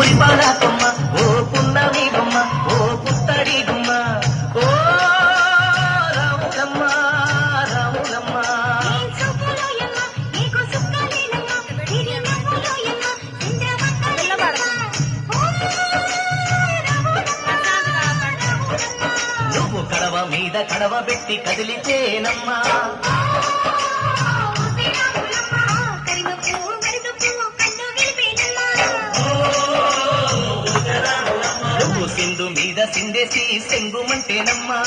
మురిపాల కొమ్మ ఓ పున్నమి బొమ్మ ఓ పుత్తడి గుమ్మ ఓ రాములమ్మ రాములమ్మ నువ్వు కడవ మీద కడవ పెట్టి కదిలితేనమ్మా నువ్వు సింధు మీద సిందేసి సెంగుమంటేనమ్మా